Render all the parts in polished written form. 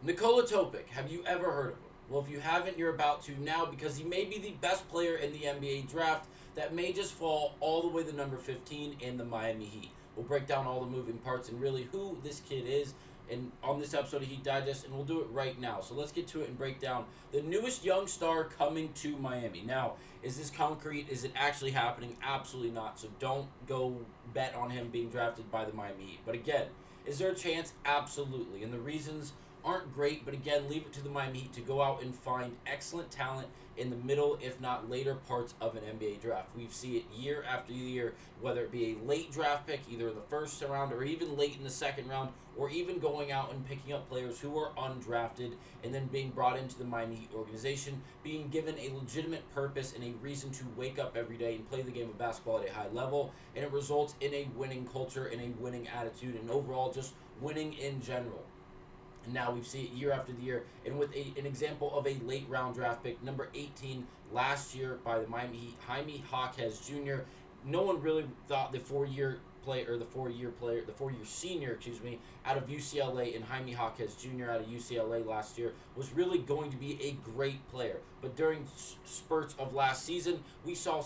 Nikola Topić, have you ever heard of him? Well, if you haven't, you're about to now because he may be the best player in the NBA draft that may just fall all the way to number 15 in the Miami Heat. We'll break down all the moving parts and really who this kid is and on this episode of Heat Digest, and we'll do it right now. So let's get to it and break down the newest young star coming to Miami. Now, is this concrete? Is it actually happening? Absolutely not. So don't go bet on him being drafted by the Miami Heat. But again, is there a chance? Absolutely. And the reasons aren't great, but again, leave it to the Miami Heat to go out and find excellent talent in the middle, if not later parts of an NBA draft. We see it year after year, whether it be a late draft pick, either in the first round or even late in the second round, or even going out and picking up players who are undrafted and then being brought into the Miami Heat organization, being given a legitimate purpose and a reason to wake up every day and play the game of basketball at a high level, and it results in a winning culture and a winning attitude and overall just winning in general. And now we see it year after the year, and with an example of a late round draft pick, number 18 last year by the Miami Heat, Jaime Jaquez Jr. No one really thought the four-year senior, out of UCLA, and Jaime Jaquez Jr. out of UCLA last year was really going to be a great player. But during spurts of last season, we saw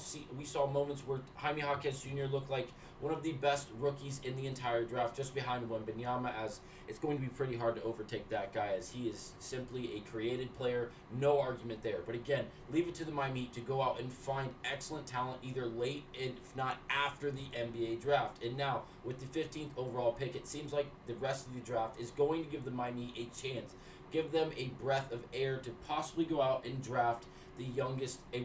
moments where Jaime Jaquez Jr. looked like one of the best rookies in the entire draft, just behind Wembanyama, as it's going to be pretty hard to overtake that guy, as he is simply a created player, no argument there. But again, leave it to the Miami Heat to go out and find excellent talent either late, if not after the NBA draft. And now, with the 15th overall pick, it seems like the rest of the draft is going to give the Miami Heat a chance, give them a breath of air to possibly go out and draft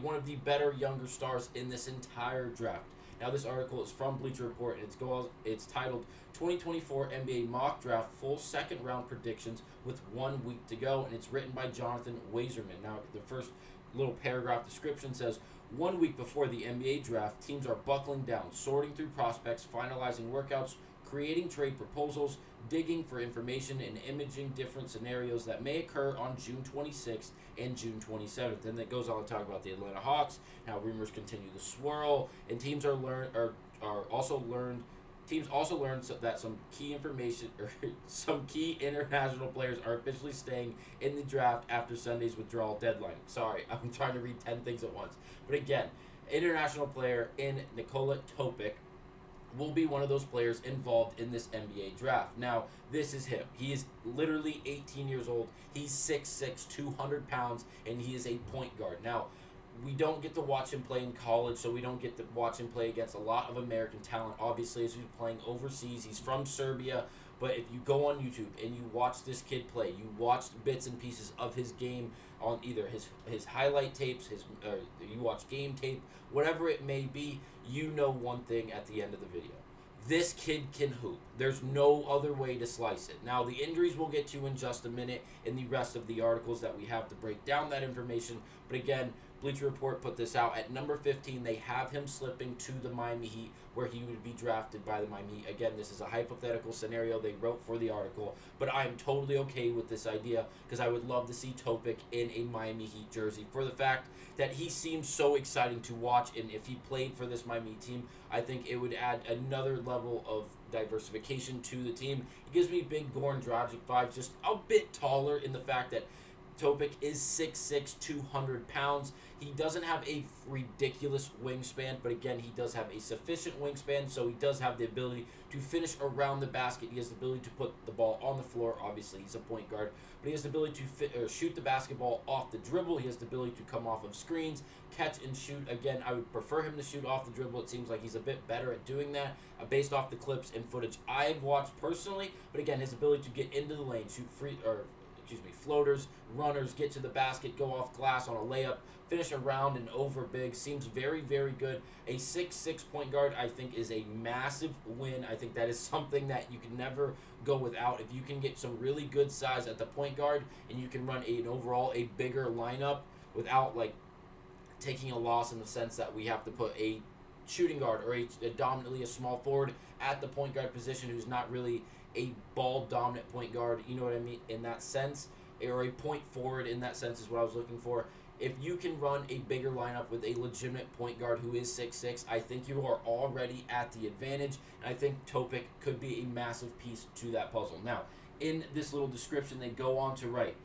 one of the better younger stars in this entire draft. Now, this article is from Bleacher Report, and it's titled 2024 NBA Mock Draft Full Second Round Predictions with 1 week to go, and it's written by Jonathan Waserman. Now, the first little paragraph description says, 1 week before the NBA draft, teams are buckling down, sorting through prospects, finalizing workouts, creating trade proposals, digging for information, and imaging different scenarios that may occur on June 26th and June 27th. And it goes on to talk about the Atlanta Hawks, how rumors continue to swirl, and teams also learned that some key information or some key international players are officially staying in the draft after Sunday's withdrawal deadline. Sorry, I'm trying to read 10 things at once. But again, international player in Nikola Topić will be one of those players involved in this NBA draft. Now, this is him. He is literally 18 years old. He's 6'6", 200 pounds, and he is a point guard. Now, we don't get to watch him play in college, so we don't get to watch him play against a lot of American talent. Obviously, as he's playing overseas, he's from Serbia. But if you go on YouTube and you watch this kid play, you watch bits and pieces of his game on either his highlight tapes, you watch game tape, whatever it may be, you know one thing at the end of the video. This kid can hoop. There's no other way to slice it. Now, the injuries we'll get to in just a minute in the rest of the articles that we have to break down that information. But again, Bleacher Report put this out. At number 15, they have him slipping to the Miami Heat, where he would be drafted by the Miami Heat. Again, this is a hypothetical scenario they wrote for the article, but I'm totally okay with this idea because I would love to see Topić in a Miami Heat jersey for the fact that he seems so exciting to watch, and if he played for this Miami team, I think it would add another level of diversification to the team. He gives me big Goran Dragic vibes, just a bit taller in the fact that Topić is 6'6", 200 pounds. He doesn't have a ridiculous wingspan, but again, he does have a sufficient wingspan, so he does have the ability to finish around the basket. He has the ability to put the ball on the floor. Obviously, he's a point guard, but he has the ability to shoot the basketball off the dribble. He has the ability to come off of screens, catch and shoot. Again, I would prefer him to shoot off the dribble. It seems like he's a bit better at doing that based off the clips and footage I've watched personally. But again, his ability to get into the lane, shoot floaters, runners, get to the basket, go off glass on a layup, finish around and over big, seems very, very good. A 6'6" point guard, I think, is a massive win. I think that is something that you can never go without. If you can get some really good size at the point guard and you can run a bigger lineup without, taking a loss in the sense that we have to put a shooting guard or a dominantly a small forward at the point guard position who's not really a ball-dominant point guard, you know what I mean, in that sense, or a point forward in that sense is what I was looking for. If you can run a bigger lineup with a legitimate point guard who is 6'6", I think you are already at the advantage, and I think Topić could be a massive piece to that puzzle. Now, in this little description, they go on to write,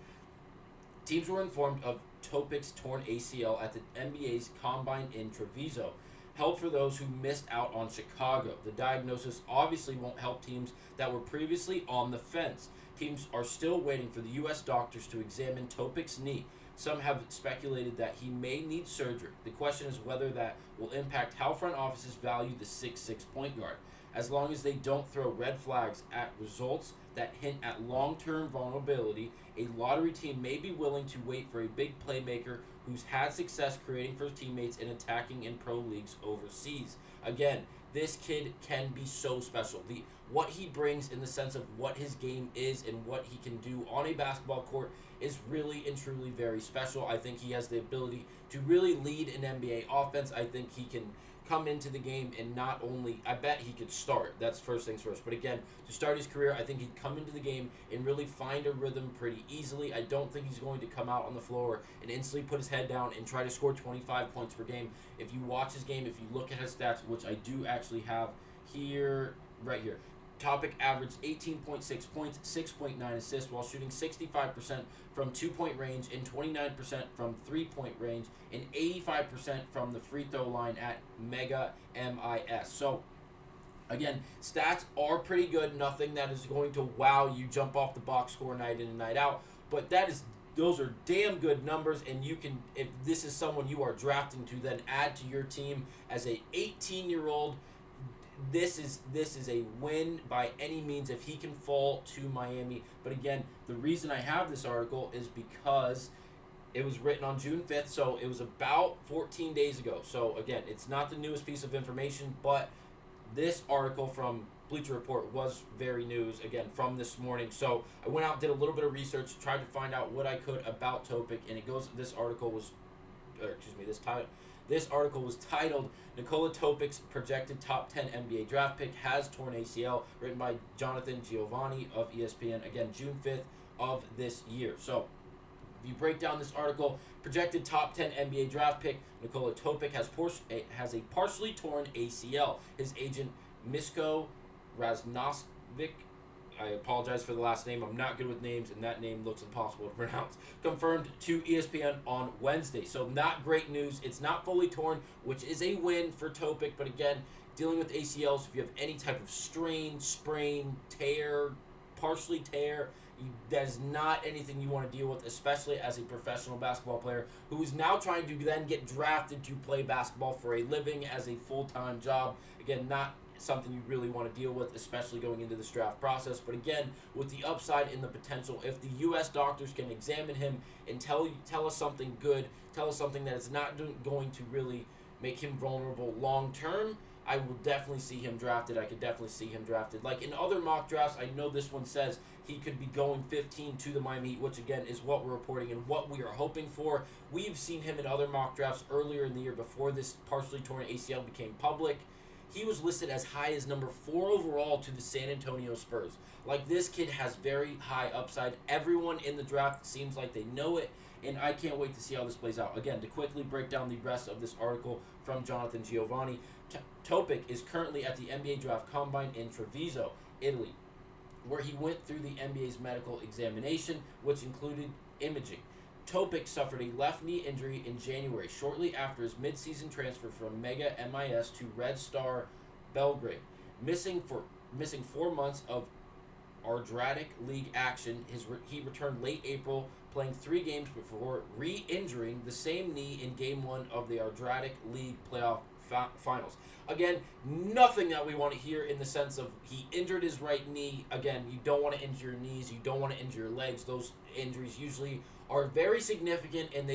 teams were informed of Topic's torn ACL at the NBA's Combine in Treviso, held for those who missed out on Chicago. The diagnosis obviously won't help teams that were previously on the fence. Teams are still waiting for the U.S. doctors to examine Topic's knee. Some have speculated that he may need surgery. The question is whether that will impact how front offices value the 6'6" point guard. As long as they don't throw red flags at results that hint at long-term vulnerability, a lottery team may be willing to wait for a big playmaker who's had success creating for teammates and attacking in pro leagues overseas. Again, this kid can be so special. What he brings in the sense of what his game is and what he can do on a basketball court is really and truly very special. I think he has the ability to really lead an NBA offense. I think he can come into the game and not only, I bet he could start. That's first things first. But again, to start his career, I think he'd come into the game and really find a rhythm pretty easily. I don't think he's going to come out on the floor and instantly put his head down and try to score 25 points per game. If you watch his game, if you look at his stats, which I do actually have here, right here, Topic averaged 18.6 points, 6.9 assists while shooting 65% from 2-point range and 29% from 3-point range and 85% from the free throw line at Mega MIS. So, again, stats are pretty good. Nothing that is going to wow you, jump off the box score night in and night out. But those are damn good numbers, and you can, if this is someone you are drafting to then add to your team as a 18-year-old, this is a win by any means if he can fall to Miami. But again, the reason I have this article is because it was written on June 5th, so it was about 14 days ago. So again, it's not the newest piece of information, but this article from Bleacher Report was very news, again, from this morning. So I went out, did a little bit of research, tried to find out what I could about Topic, and this article was titled Nikola Topic's projected top 10 NBA draft pick has torn ACL, written by Jonathan Giovanni of ESPN, again, June 5th of this year. So if you break down this article, projected top 10 NBA draft pick, Nikola Topic has a partially torn ACL. His agent, Misko Raznovic, I apologize for the last name. I'm not good with names, and that name looks impossible to pronounce, confirmed to ESPN on Wednesday. So not great news. It's not fully torn, which is a win for Topic. But again, dealing with ACLs, if you have any type of strain, sprain, tear, partially tear, that is not anything you want to deal with, especially as a professional basketball player who is now trying to then get drafted to play basketball for a living as a full-time job. Again, not something you really want to deal with, especially going into this draft process. But again, with the upside and the potential, if the U.S. doctors can examine him and tell us something good, tell us something that is not going to really make him vulnerable long term, I will definitely see him drafted. I could definitely see him drafted. Like in other mock drafts, I know this one says he could be going 15 to the Miami Heat, which again is what we're reporting and what we are hoping for. We've seen him in other mock drafts earlier in the year before this partially torn ACL became public. He was listed as high as number 4 overall to the San Antonio Spurs. Like, this kid has very high upside. Everyone in the draft seems like they know it, and I can't wait to see how this plays out. Again, to quickly break down the rest of this article from Jonathan Giovanni, Topic is currently at the NBA Draft Combine in Treviso, Italy, where he went through the NBA's medical examination, which included imaging. Topic suffered a left knee injury in January, shortly after his midseason transfer from Mega MIS to Red Star Belgrade. Missing 4 months of Adriatic League action, he returned late April, playing 3 games before re-injuring the same knee in Game 1 of the Adriatic League playoff finals. Again, nothing that we want to hear in the sense of he injured his right knee. Again, you don't want to injure your knees. You don't want to injure your legs. Those injuries usually are very significant, and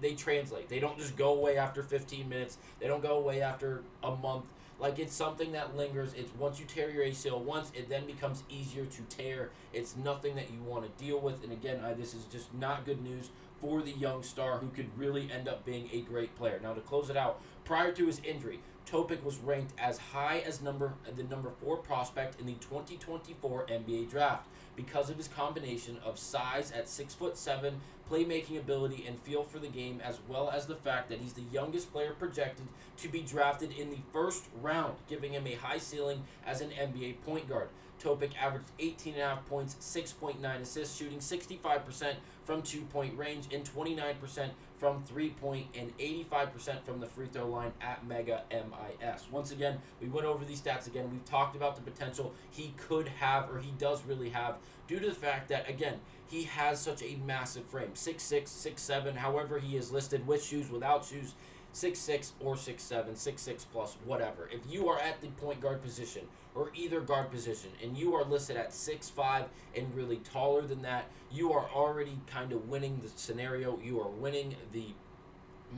they translate. They don't just go away after 15 minutes. They don't go away after a month. Like, it's something that lingers. It's once you tear your ACL once, it then becomes easier to tear. It's nothing that you want to deal with. And again, this is just not good news for the young star who could really end up being a great player. Now, to close it out, prior to his injury, Topic was ranked as high as the number 4 prospect in the 2024 NBA draft because of his combination of size at 6'7", playmaking ability, and feel for the game, as well as the fact that he's the youngest player projected to be drafted in the first round, giving him a high ceiling as an NBA point guard. Topić averaged 18.5 points, 6.9 assists, shooting 65% from 2-point range and 29% from 3-point and 85% from the free throw line at Mega MIS. Once again, we went over these stats again. We've talked about the potential he could have, or he does really have, due to the fact that, again, he has such a massive frame. 6'6", 6'7", however he is listed, with shoes, without shoes, 6'6" or 6'7", 6'6 plus, whatever. If you are at the point guard position or either guard position and you are listed at 6'5" and really taller than that, you are already kind of winning the scenario. You are winning the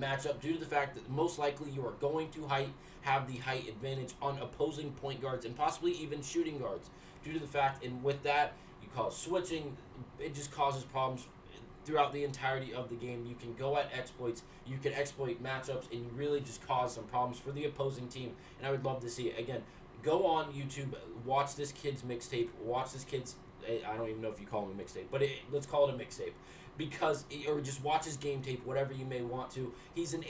matchup due to the fact that most likely you are going to have the height advantage on opposing point guards and possibly even shooting guards due to the fact, and with that, you call switching. It just causes problems throughout the entirety of the game. You can go at exploits, you can exploit matchups, and you really just cause some problems for the opposing team, and I would love to see it. Again, go on YouTube, watch this kid's mixtape, watch this kid's, I don't even know if you call him a mixtape, but let's call it a mixtape, or just watch his game tape, whatever you may want to. He's an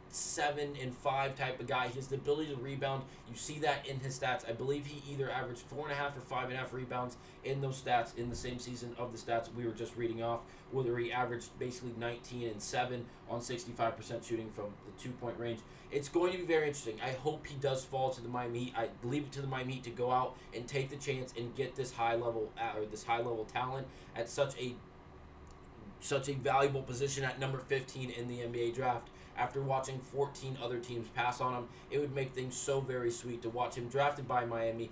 7 and 5 type of guy. He has the ability to rebound. You see that in his stats. I believe he either averaged 4.5 or 5.5 rebounds in those stats in the same season of the stats we were just reading off, whether he averaged basically 19 and 7 on 65% shooting from the 2-point range. It's going to be very interesting. I hope he does fall to the Miami Heat. I leave it to the Miami Heat to go out and take the chance and get this high level talent at such a valuable position at number 15 in the NBA draft. After watching 14 other teams pass on him, it would make things so very sweet to watch him drafted by Miami,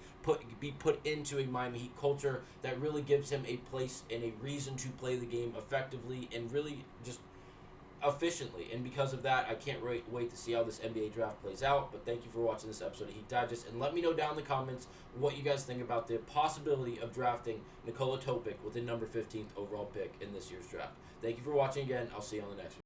be put into a Miami Heat culture that really gives him a place and a reason to play the game effectively and really just efficiently. And because of that, I can't wait to see how this NBA draft plays out. But thank you for watching this episode of Heat Digest, and let me know down in the comments what you guys think about the possibility of drafting Nikola Topić with the number 15th overall pick in this year's draft. Thank you for watching again. I'll see you on the next one.